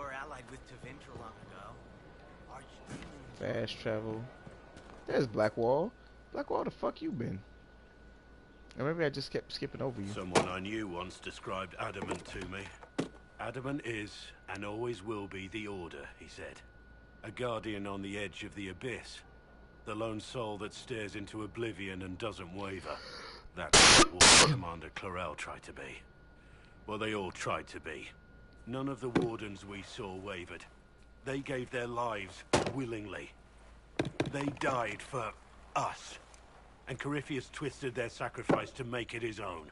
were allied with Tevinter long ago. Fast travel. There's Blackwall. Blackwall, the fuck you been? Or maybe I just kept skipping over you. Someone I knew once described Adamant to me. Adamant is, and always will be, the Order, he said. A guardian on the edge of the abyss. The lone soul that stares into oblivion and doesn't waver. That's what Commander Clarel tried to be. Well, they all tried to be. None of the wardens we saw wavered. They gave their lives willingly. They died for us. And Corypheus twisted their sacrifice to make it his own.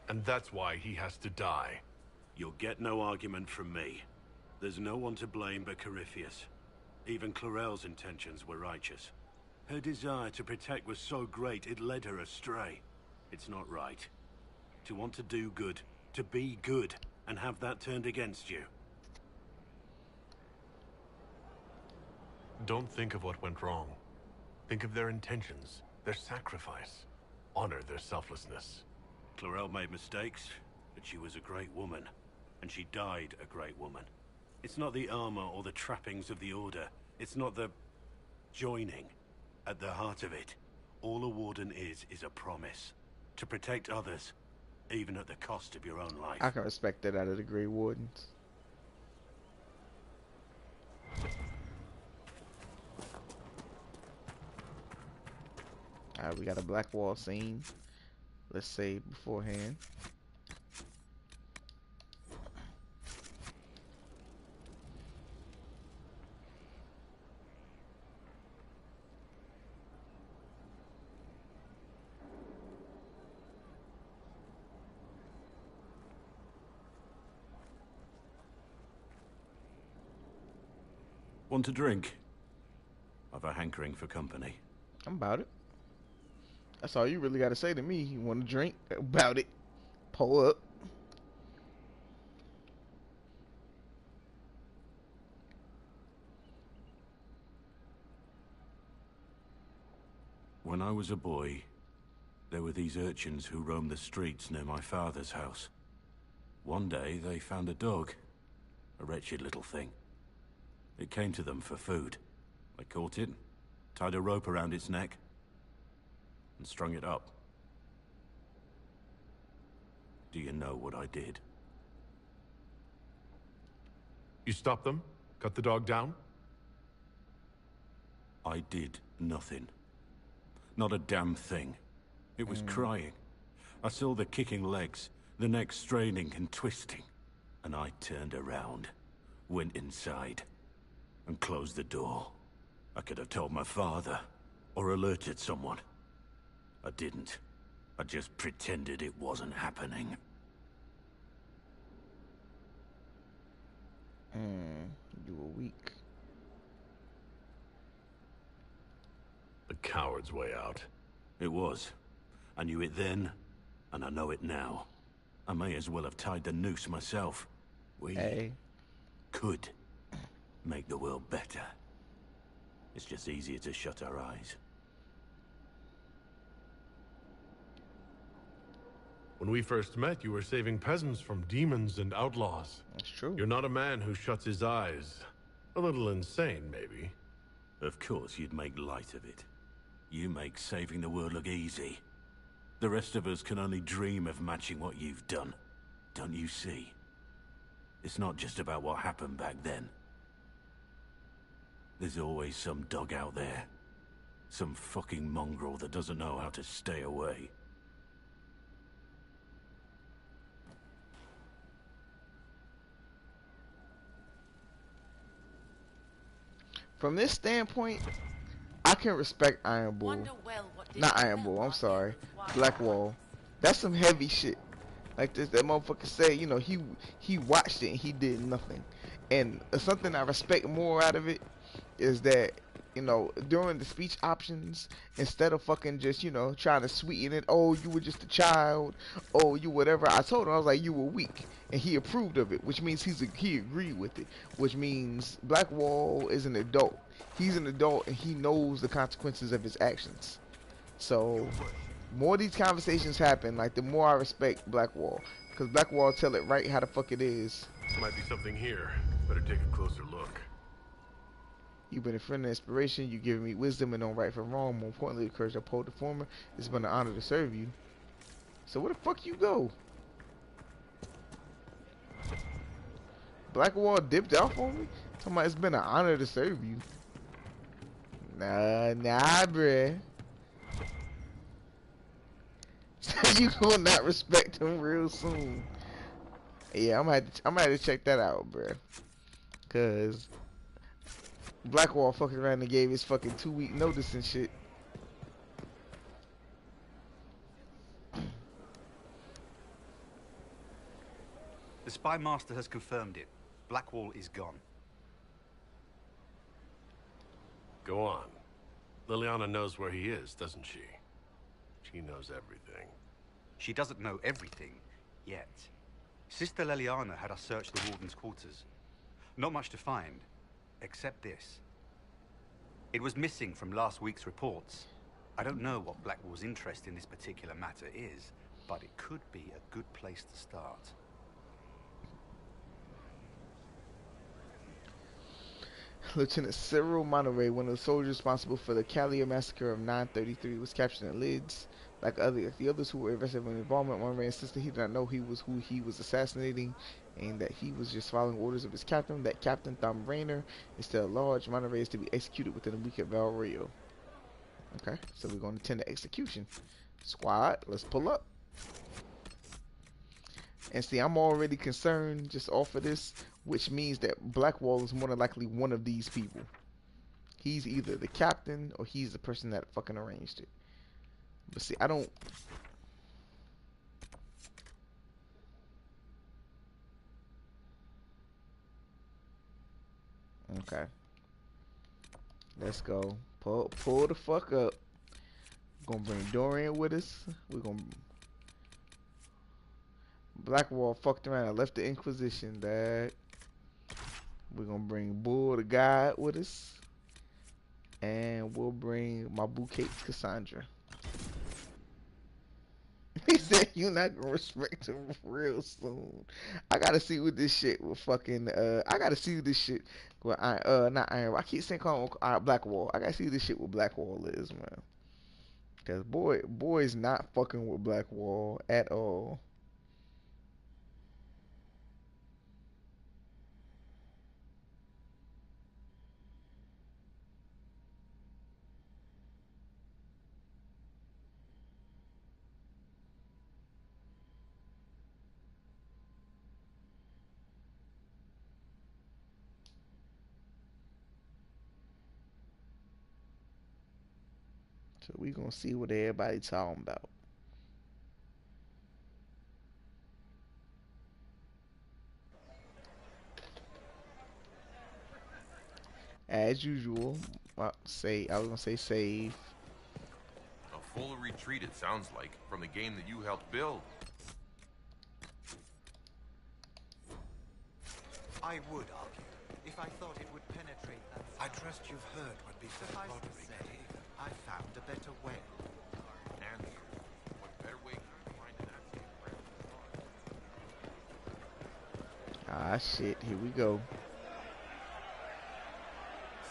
And that's why he has to die. You'll get no argument from me. There's no one to blame but Corypheus. Even Clarel's intentions were righteous. Her desire to protect was so great it led her astray. It's not right. To want to do good, to be good, and have that turned against you. Don't think of what went wrong. Think of their intentions, their sacrifice. Honor their selflessness. Clarel made mistakes, but she was a great woman. And she died a great woman. It's not the armor or the trappings of the Order. It's not the joining. At the heart of it, all a warden is a promise. To protect others, even at the cost of your own life. I can respect that out of the Grey Wardens. Alright, we got a Blackwall scene. Let's save beforehand. Want a drink? I've a hankering for company. I'm about it. That's all you really got to say to me. You want a drink? About it. Pull up. When I was a boy, there were these urchins who roamed the streets near my father's house. One day, they found a dog. A wretched little thing. It came to them for food. They caught it, tied a rope around its neck, and strung it up. Do you know what I did? You stopped them? Cut the dog down? I did nothing. Not a damn thing. It was crying. I saw the kicking legs, the neck straining and twisting. And I turned around, went inside, and closed the door. I could have told my father, or alerted someone. I didn't. I just pretended it wasn't happening. You were weak. The coward's way out. It was. I knew it then, and I know it now. I may as well have tied the noose myself. We could make the world better. It's just easier to shut our eyes. When we first met, you were saving peasants from demons and outlaws. That's true. You're not a man who shuts his eyes. A little insane, maybe. Of course you'd make light of it. You make saving the world look easy. The rest of us can only dream of matching what you've done. Don't you see? It's not just about what happened back then. There's always some dog out there. Some fucking mongrel that doesn't know how to stay away. From this standpoint, I can respect Iron Bull. Not Iron Bull, I'm sorry. Blackwall. That's some heavy shit. Like this, that motherfucker said, you know, he watched it and he did nothing. And something I respect more out of it is that, you know, during the speech options, instead of fucking just, you know, trying to sweeten it, oh, you were just a child, oh, you whatever, I told him, I was like, you were weak. And he approved of it, which means he agreed with it, which means Blackwall is an adult. He's an adult and he knows the consequences of his actions. So, more these conversations happen, like the more I respect Blackwall, because Blackwall tell it right how the fuck it is. Might be something here. Better take a closer look. You've been a friend of inspiration. You've given me wisdom and known right from wrong. More importantly, the courage to uphold the former. It's been an honor to serve you. So where the fuck you go? Blackwall dipped out for me? Talking about it's been an honor to serve you. Nah, bruh. So you gonna not respect him real soon. Yeah, I'm gonna have to check that out, bruh. Cause Blackwall fucking around and gave his fucking 2-week notice and shit. The spy master has confirmed it. Blackwall is gone. Go on. Liliana knows where he is, doesn't she? She knows everything. She doesn't know everything, yet. Sister Liliana had us search the Warden's quarters. Not much to find, except this. It was missing from last week's reports. I don't know what Blackwall's interest in this particular matter is, but it could be a good place to start. Lieutenant Cyril Monterey, one of the soldiers responsible for the Callier massacre of 933, was captured in Lids. Like the others who were arrested in involvement, Monterey insisted he did not know who he was assassinating, and that he was just following orders of his captain. That Captain Thom Rainer is still at large. Monterey is to be executed within a week at Val Rio. Okay, so we're going to attend the execution. Squad, let's pull up. And see, I'm already concerned just off of this, which means that Blackwall is more than likely one of these people. He's either the captain or he's the person that fucking arranged it. But see, I don't... Okay. Let's go. Pull the fuck up. We're gonna bring Dorian with us. We're gonna... Blackwall fucked around and left the Inquisition, dad. We're gonna bring Bull the guide with us. And we'll bring my boo Kate's Cassandra. He said you're not gonna respect him real soon. I gotta see what this shit with fucking I gotta see what this shit with not Iron. I keep saying call him Blackwall. I gotta see what this shit with Blackwall is, man. Cause boy's not fucking with Blackwall at all. So we gonna see what everybody talking about. As usual, I was gonna say save. A full retreat, it sounds like, from the game that you helped build. I would argue, if I thought it would penetrate that. I trust you've heard what befell Roderick. I found a better way. And what better way to find an active friend? Ah shit, here we go.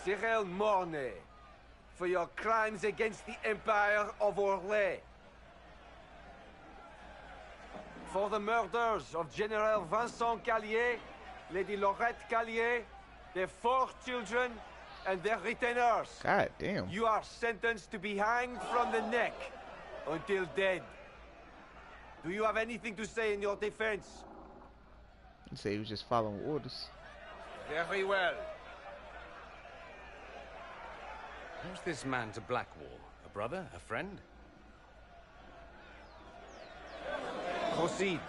Cyril Mornay, for your crimes against the Empire of Orlais. For the murders of General Vincent Callier, Lady Laurette Callier, their 4 children, and their retainers. God damn. You are sentenced to be hanged from the neck until dead. Do you have anything to say in your defense? He said he was just following orders. Very well. Who's this man to Blackwall? A brother? A friend? Proceed.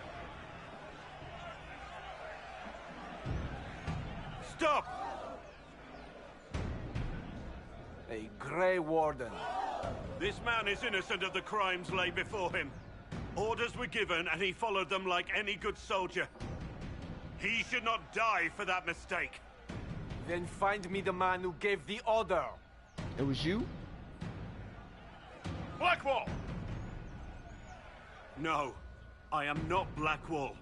Stop! A Grey Warden. This man is innocent of the crimes laid before him. Orders were given and he followed them like any good soldier. He should not die for that mistake. Then find me the man who gave the order. It was you? Blackwall! No, I am not Blackwall.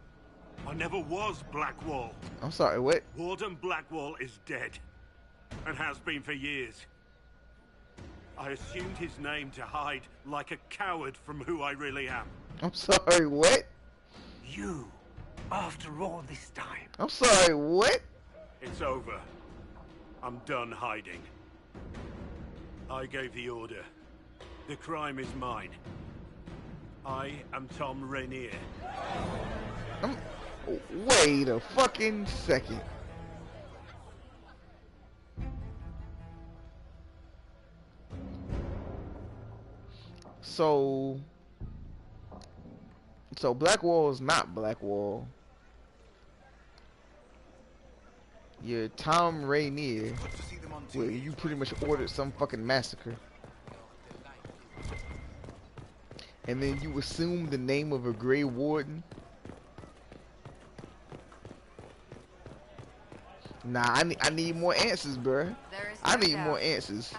I never was Blackwall. I'm sorry, what? Warden Blackwall is dead, and has been for years. I assumed his name to hide like a coward from who I really am. I'm sorry, what? You, after all this time. I'm sorry, what? It's over. I'm done hiding. I gave the order. The crime is mine. I am Tom Rainier. Wait a fucking second. So Blackwall is not Blackwall. You're Tom Rainier. Where you pretty much ordered some fucking massacre. And then you assume the name of a Grey Warden? Nah, I need more answers, bruh. I need more answers.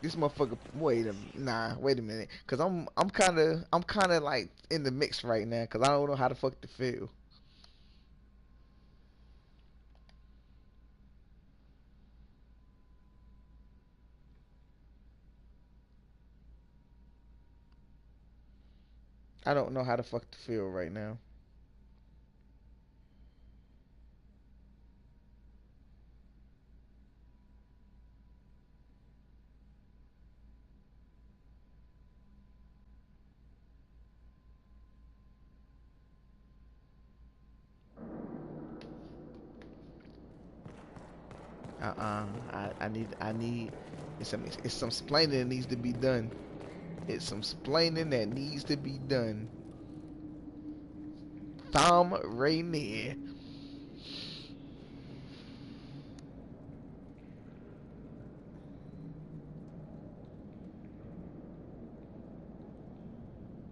This motherfucker. Wait a minute, cause I'm kind of like in the mix right now, cause I don't know how the fuck to feel. I don't know how the fuck to feel right now. I need it's some explaining that needs to be done. It's some explaining that needs to be done. Tom Rainier.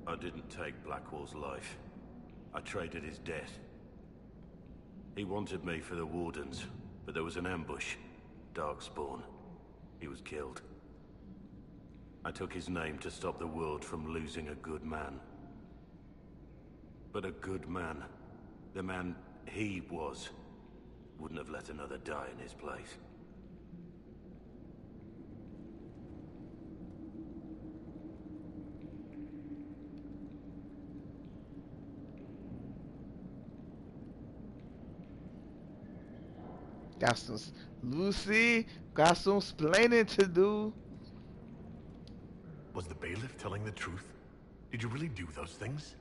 I didn't take Blackwall's life. I traded his death. He wanted me for the Wardens, but there was an ambush. Darkspawn. He was killed. I took his name to stop the world from losing a good man. But a good man, the man he was, wouldn't have let another die in his place. Got some Lucy, got some explaining to do. Was the bailiff telling the truth? Did you really do those things?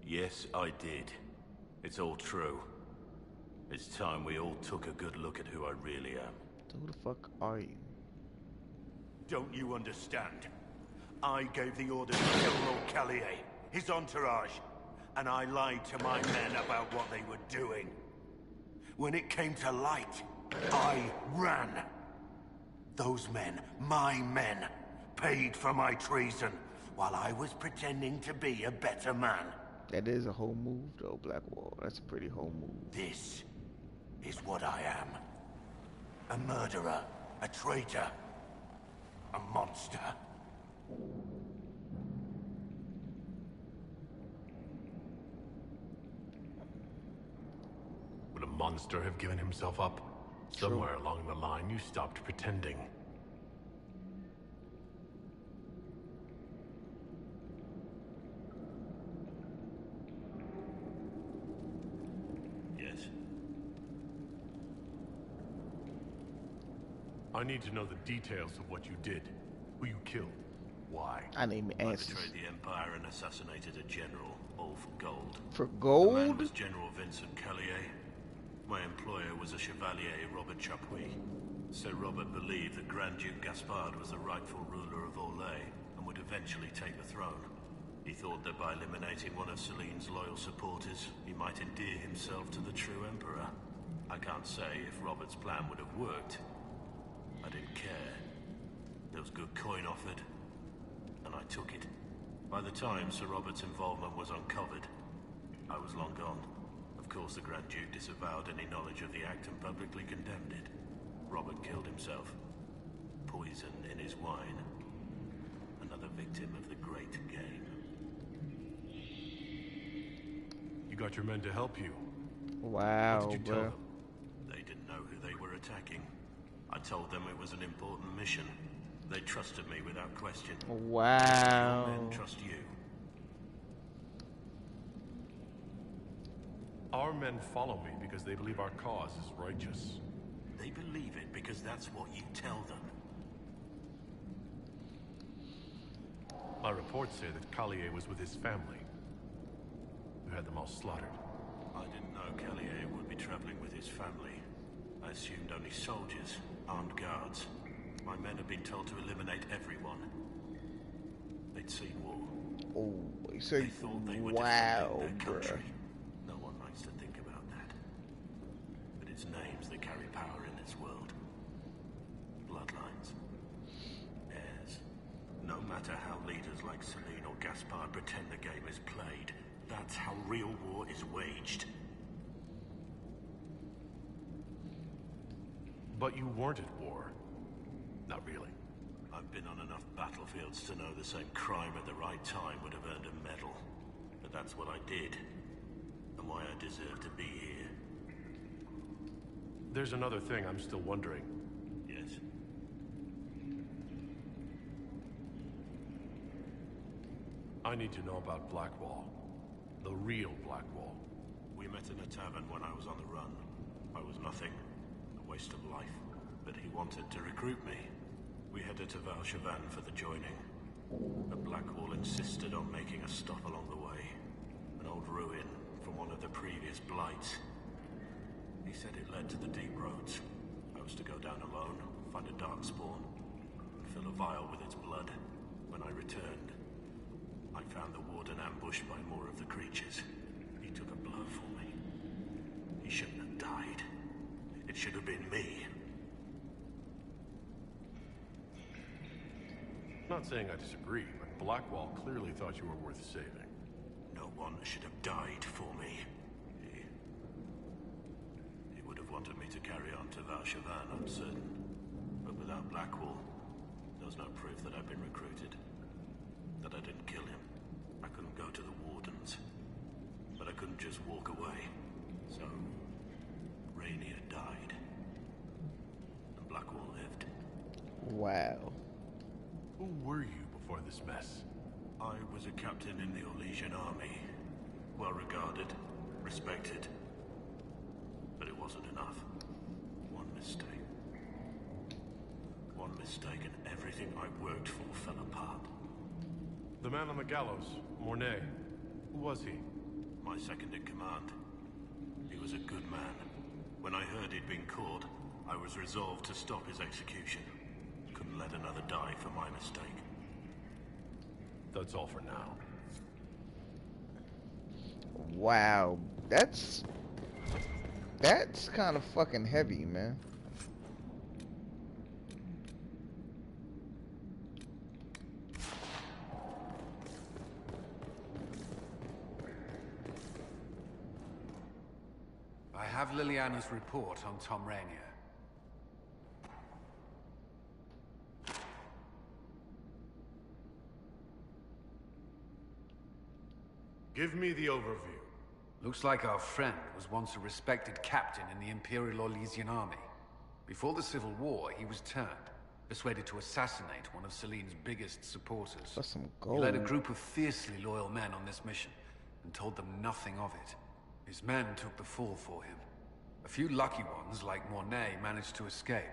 Yes, I did. It's all true. It's time we all took a good look at who I really am. Who the fuck are you? Don't you understand? I gave the order to kill Lord Callier, his entourage, and I lied to my men about what they were doing. When it came to light, I ran. Those men, my men, paid for my treason, while I was pretending to be a better man. That is a whole move, though, Blackwall. That's a pretty whole move. This is what I am. A murderer, a traitor, a monster. Would a monster have given himself up? True. Somewhere along the line, you stopped pretending. Yes. I need to know the details of what you did. Who you killed. Why? I need answers. I betrayed the Empire and assassinated a general, all for gold. For The man gold? was General Vincent Callier. My employer was a Chevalier, Robert Chapuis. Sir Robert believed that Grand Duke Gaspard was the rightful ruler of Orlais and would eventually take the throne. He thought that by eliminating one of Celine's loyal supporters, he might endear himself to the true Emperor. I can't say if Robert's plan would have worked. I didn't care. There was good coin offered, and I took it. By the time Sir Robert's involvement was uncovered, I was long gone. Of course, the Grand Duke disavowed any knowledge of the act and publicly condemned it. Robert killed himself. Poison in his swine. Another victim of the great game. You got your men to help you. Wow, What did you tell them? They didn't know who they were attacking. I told them it was an important mission. They trusted me without question. Wow. Your men trust you. Our men follow me because they believe our cause is righteous. They believe it because that's what you tell them. My reports say that Callier was with his family, who had them all slaughtered. I didn't know Callier would be traveling with his family. I assumed only soldiers, armed guards. My men had been told to eliminate everyone. They'd seen war. Oh, so They thought they were wow, defending their bro. country. No one likes to think about that. But it's names that carry power in this world. Bloodlines. Heirs. No matter how leaders like Celine or Gaspard pretend the game is played, that's how real war is waged. But you weren't at war. Not really. I've been on enough battlefields to know the same crime at the right time would have earned a medal. But that's what I did. And why I deserve to be here. There's another thing I'm still wondering. Yes. I need to know about Blackwall. The real Blackwall. We met in a tavern when I was on the run. I was nothing. A waste of life. But he wanted to recruit me. We headed to Valshavan for the joining. But Blackwall insisted on making a stop along the way. An old ruin from one of the previous blights. He said it led to the deep roads. I was to go down alone, find a dark spawn, and fill a vial with its blood. When I returned, I found the warden ambushed by more of the creatures. He took a blow for me. He shouldn't have died. It should have been me. Not saying I disagree, but Blackwall clearly thought you were worth saving. No one should have died for me. He would have wanted me to carry on to Valshavan, I'm certain. But without Blackwall, there's no proof that I've been recruited. That I didn't kill him. I couldn't go to the Wardens. But I couldn't just walk away. So, Rainier died. And Blackwall lived. Wow. Who were you before this mess? I was a captain in the Orlesian army. Well regarded, respected. But it wasn't enough. One mistake. One mistake and everything I worked for fell apart. The man on the gallows, Mornay. Who was he? My second in command. He was a good man. When I heard he'd been caught, I was resolved to stop his execution. Couldn't let another die for my mistake. That's all for now. Wow. That's kind of fucking heavy, man. I have Liliana's report on Tom Rainier. Give me the overview. Looks like our friend was once a respected captain in the Imperial Orlesian army. Before the Civil War, he was turned, persuaded to assassinate one of Celine's biggest supporters. That's some He gold. led a group of fiercely loyal men on this mission, and told them nothing of it. His men took the fall for him. A few lucky ones, like Mornay, managed to escape.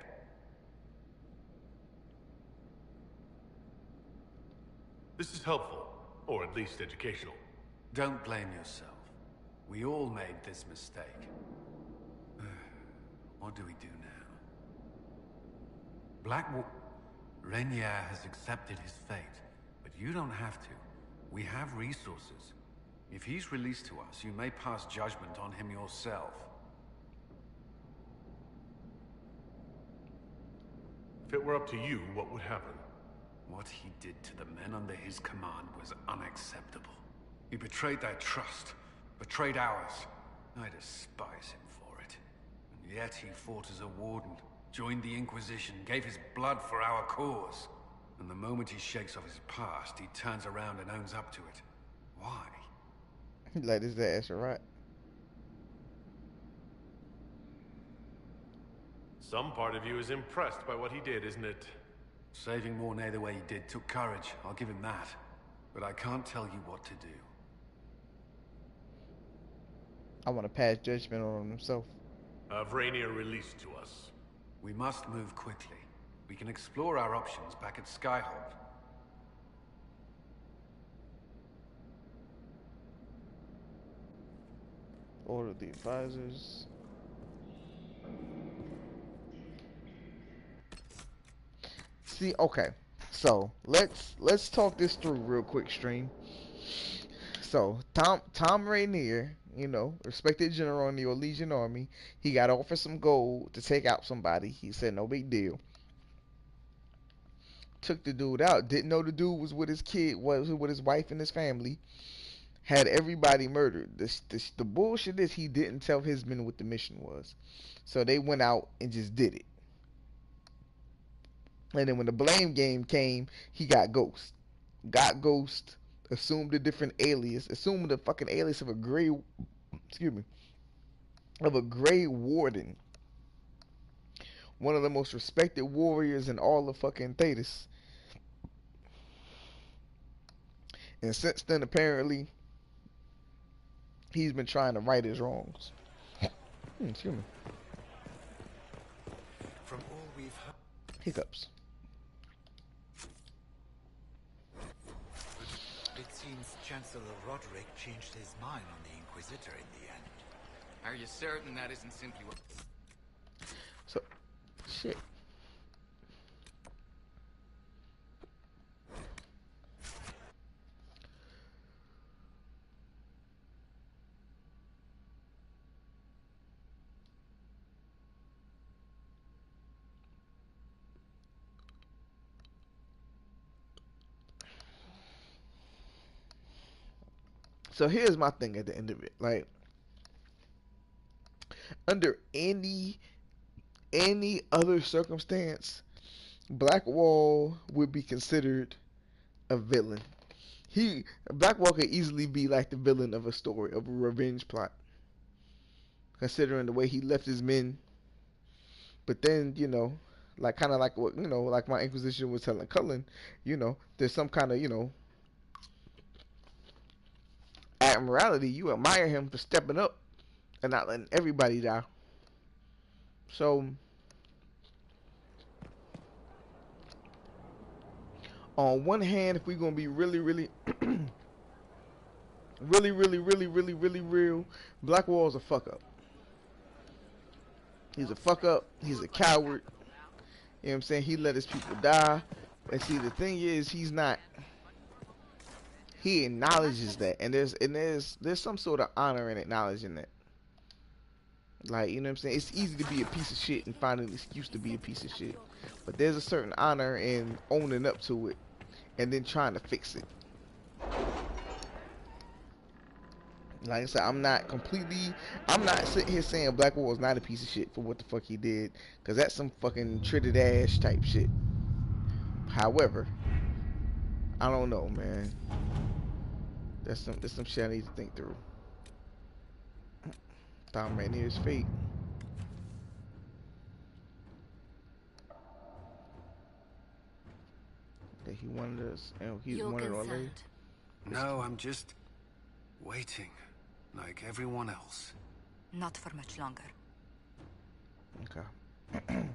This is helpful, or at least educational. Don't blame yourself. We all made this mistake. What do we do now? Blackwall... Rainier has accepted his fate, but you don't have to. We have resources. If he's released to us, you may pass judgment on him yourself. If it were up to you, what would happen? What he did to the men under his command was unacceptable. He betrayed their trust, betrayed ours. I despise him for it. And yet he fought as a warden, joined the Inquisition, gave his blood for our cause. And the moment he shakes off his past, he turns around and owns up to it. Why? He let his ass right. Some part of you is impressed by what he did, isn't it? Saving Mornay the way he did took courage, I'll give him that. But I can't tell you what to do. I want to pass judgment on himself. Have Rainier released to us. We must move quickly. We can explore our options back at Skyhold. Order the advisors. See, okay. So let's talk this through real quick, stream. So Tom Rainier, you know, respected general in the Orlesian army, he got offered some gold to take out somebody. He said no big deal. Took the dude out. Didn't know the dude was with his kid, was with his wife and his family. Had everybody murdered. The bullshit is he didn't tell his men what the mission was. So they went out and just did it. And then when the blame game came, he got Ghost. Got Ghost, assumed a different alias, assumed the fucking alias of a Grey Warden. One of the most respected warriors in all of fucking Thetis. And since then, apparently, he's been trying to right his wrongs. Excuse me. From all we've heard, Hiccups. it seems Chancellor Roderick changed his mind on the Inquisitor in the end. Are you certain that isn't simply what... So, shit. So here's my thing at the end of it. Like, under any other circumstance, Blackwall would be considered a villain. Blackwall could easily be like the villain of a story, of a revenge plot, considering the way he left his men. But then, you know, like kind of like what, you know, like my Inquisition was telling Cullen, you know, there's some kind of, you know, admiralty. You admire him for stepping up and not letting everybody die. So on one hand, if we're gonna be really real, Blackwall's a fuck up. He's a fuck up. He's a coward. You know what I'm saying? He let his people die. And see, the thing is, he's not. He acknowledges that, and there's some sort of honor in acknowledging that. Like, you know what I'm saying? It's easy to be a piece of shit and find an excuse to be a piece of shit, but there's a certain honor in owning up to it and then trying to fix it. Like I said, I'm not sitting here saying Blackwall is not a piece of shit for what the fuck he did, because that's some fucking tritted ass type shit. However, I don't know, man. There's some shit I need to think through. Tom Rainier's fate. That he wanted us, and he wanted our lady. No, I'm just waiting, like everyone else. Not for much longer. Okay.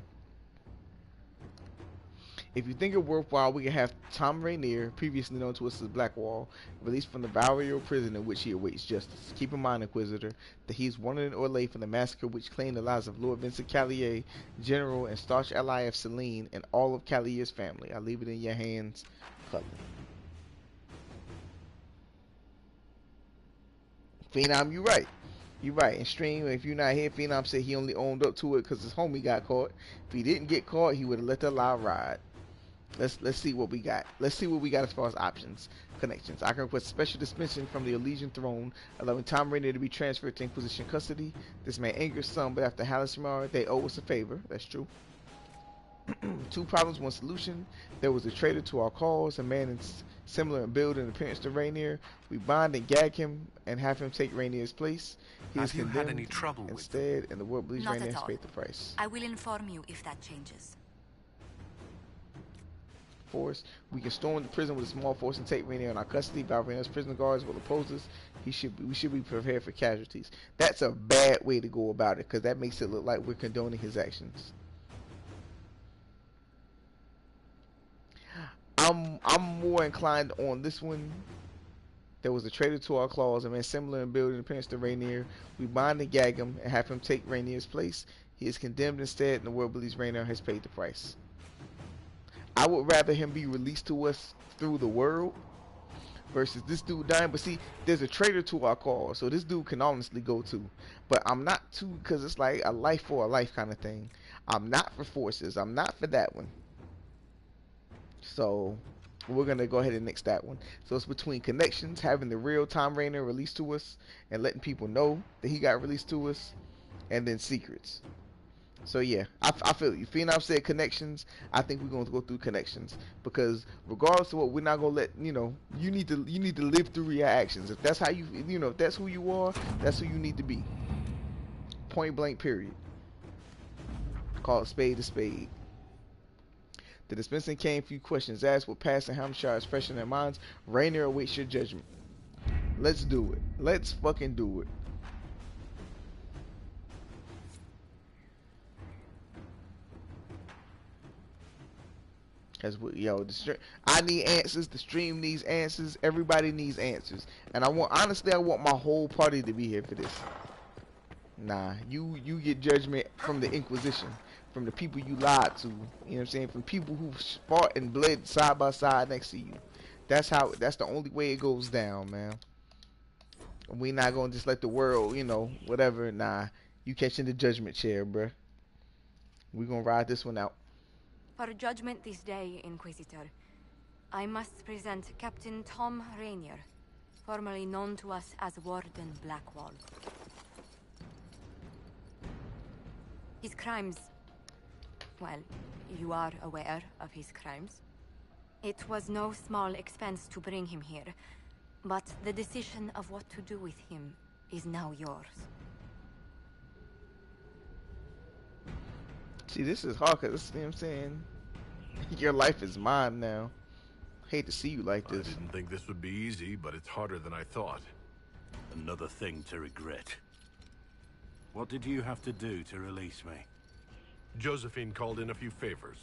If you think it worthwhile, we can have Tom Rainier, previously known to us as Blackwall, released from the Valriel prison in which he awaits justice. Keep in mind, Inquisitor, that he's wanted in Orlais for the massacre which claimed the lives of Lord Vincent Callier, General and staunch ally of Celine, and all of Callier's family. I leave it in your hands, Cullen. Phenom, you right. You right. In stream, if you're not here, Phenom said he only owned up to it because his homie got caught. If he didn't get caught, he would have let the lie ride. Let's see what we got. Let's see what we got as far as options. Connections. I can request special dispension from the Elysian throne, allowing Tom Rainier to be transferred to Inquisition custody. This may anger some, but after Halismar, they owe us a favor. That's true. Two problems, one solution. There was a traitor to our cause, a man similar in build and appearance to Rainier. We bond and gag him and have him take Rainier's place. He is condemned had any trouble instead, and the world believes Not Rainier at has all. paid the price. I will inform you if that changes. Force. We can storm the prison with a small force and take Rainier in our custody. Rainier's prison guards will oppose us. We should be prepared for casualties. That's a bad way to go about it, because that makes it look like we're condoning his actions. I'm more inclined on this one. There was a traitor to our claws, a man similar in build and appearance to Rainier. We bind and gag him and have him take Rainier's place. He is condemned instead, and the world believes Rainier has paid the price. I would rather him be released to us through the world versus this dude dying. But see, there's a traitor to our cause, so this dude can honestly go too. But I'm not too, because it's like a life for a life kind of thing. I'm not for forces. I'm not for that one. So we're going to go ahead and nix that one. So it's between connections, having the real-time Rainier released to us and letting people know that he got released to us, and then secrets. So yeah, I feel you. Phenom said connections. I think we're going to go through connections, because regardless of what, we're not going to let, you know, you need to live through your actions. If that's how if that's who you are, that's who you need to be. Point blank, period. Call it spade to spade. The dispensing came, few questions asked, with past and Hampshire is fresh in their minds. Rainier awaits your judgment. Let's do it. Let's fucking do it. Cause I need answers. The stream needs answers. Everybody needs answers. And honestly, I want my whole party to be here for this. Nah, you get judgment from the Inquisition, from the people you lied to. You know what I'm saying? From people who fought and bled side by side next to you. That's the only way it goes down, man. We're not gonna just let the world, whatever. Nah, you catching the judgment chair, bruh. We're gonna ride this one out. For judgment this day, Inquisitor, I must present Captain Tom Rainier, formerly known to us as Warden Blackwall. His crimes... well, you are aware of his crimes. It was no small expense to bring him here, but the decision of what to do with him is now yours. See, this is hard, because, you know what I'm saying? Your life is mine now. Hate to see you like this. I didn't think this would be easy, but it's harder than I thought. Another thing to regret. What did you have to do to release me? Josephine called in a few favors.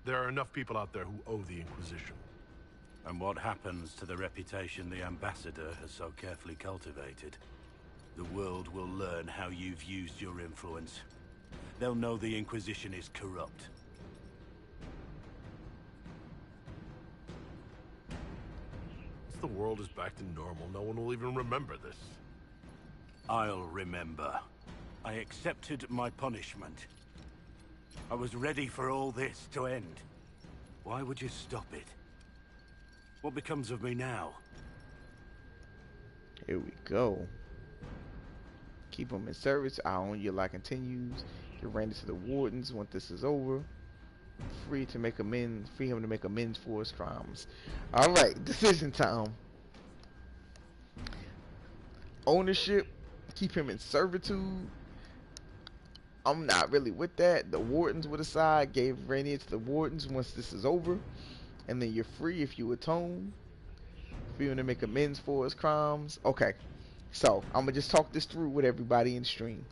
There are enough people out there who owe the Inquisition. And what happens to the reputation the Ambassador has so carefully cultivated? The world will learn how you've used your influence. They'll know the Inquisition is corrupt. Once the world is back to normal, no one will even remember this. I'll remember. I accepted my punishment. I was ready for all this to end. Why would you stop it? What becomes of me now? Here we go. Keep them in service. I own your lot continues. Get ran into the wardens once this is over. Free to make amends. Free him to make amends for his crimes. Alright, decision time. Ownership. Keep him in servitude. I'm not really with that. The wardens were decide. Gave Rainier to the wardens once this is over. And then you're free if you atone. Free him to make amends for his crimes. Okay. So, I'm going to just talk this through with everybody in the stream.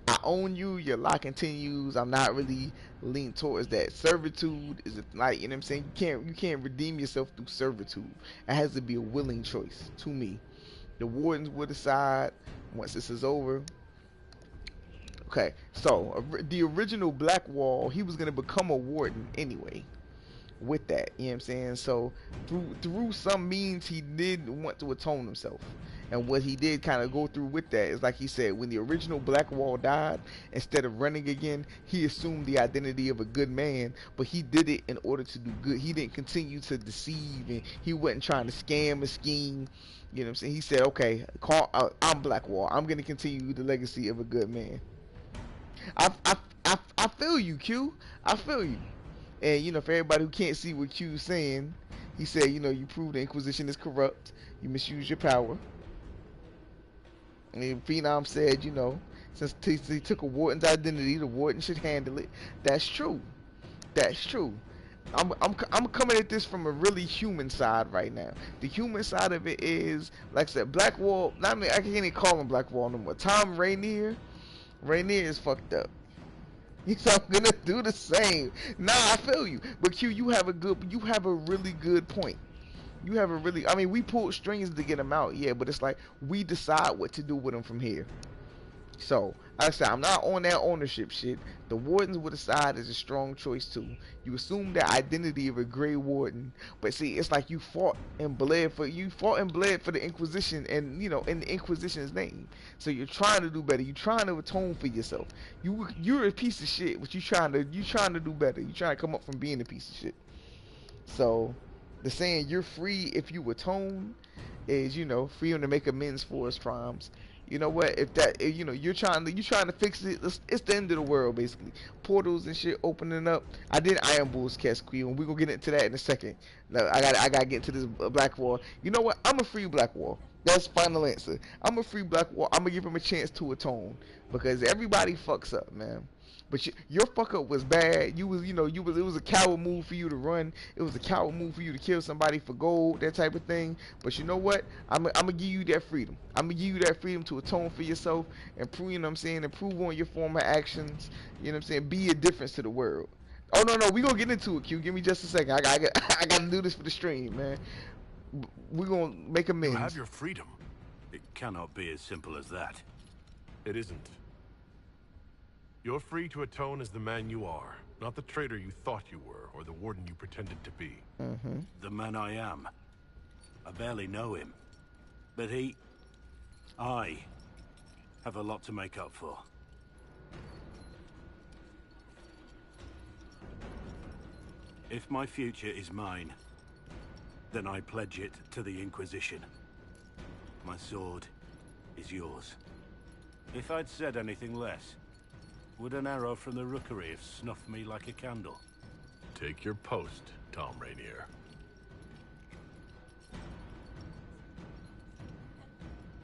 I own you. Your lot continues. I'm not really leaning towards that. Servitude is like, you know what I'm saying? You can't redeem yourself through servitude. It has to be a willing choice to me. The wardens will decide once this is over. Okay, so the original Blackwall, he was going to become a warden anyway with that, you know what I'm saying? So through some means he did want to atone himself. And what he did kind of go through with that is, like he said, when the original Blackwall died, instead of running again, he assumed the identity of a good man, but he did it in order to do good. He didn't continue to deceive, and he wasn't trying to scam or scheme. You know what I'm saying? He said, okay, I'm Blackwall. I'm going to continue the legacy of a good man. I feel you, Q. I feel you. And you know, for everybody who can't see what Q's saying, he said, you know, you prove the Inquisition is corrupt. You misuse your power. And then Phenom said, you know, since he took a Warden's identity, the Warden should handle it. That's true. That's true. I'm coming at this from a really human side right now. The human side of it is, like I said, Blackwall. I mean, I can't even call him Blackwall no more. Tom Rainier is fucked up. So I'm gonna do the same. Nah, I feel you. But Q, you have a really good point. You have a really, I mean, we pulled strings to get him out, yeah, but it's like we decide what to do with him from here. So, like I said, I'm not on that ownership shit. The Wardens would decide is a strong choice too. You assume the identity of a Grey Warden, but see, it's like you fought and bled for the Inquisition, and you know, in the Inquisition's name. So you're trying to do better. You're trying to atone for yourself. You're a piece of shit, but you're trying to do better. You're trying to come up from being a piece of shit. So, the saying you're free if you atone is, you know, freedom to make amends for his crimes. You know what? If you know, you're trying to fix it. It's the end of the world, basically. Portals and shit opening up. I did Iron Bull's cast, Queen, and we gonna get into that in a second. Now, I gotta get into this Blackwall. You know what? I'm a free Blackwall. That's final answer. I'm a free Blackwall. I'm gonna give him a chance to atone because everybody fucks up, man. But your fuck up was bad. It was a coward move for you to run. It was a coward move for you to kill somebody for gold, that type of thing. But you know what? I'm gonna give you that freedom. I'm gonna give you that freedom to atone for yourself and prove, you know what I'm saying, improve on your former actions. You know what I'm saying? Be a difference to the world. Oh no, we gonna get into it, Q. Give me just a second. I gotta do this for the stream, man. We gonna make amends. You have your freedom. It cannot be as simple as that. It isn't. You're free to atone as the man you are, not the traitor you thought you were, or the warden you pretended to be. The man I am. I barely know him. But I have a lot to make up for. If my future is mine, then I pledge it to the Inquisition. My sword is yours. If I'd said anything less, would an arrow from the rookery have snuffed me like a candle? Take your post, Tom Rainier.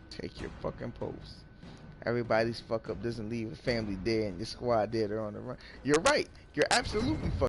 Take your fucking post. Everybody's fuck up doesn't leave a family dead and your squad dead or on the run. You're right. You're absolutely fucking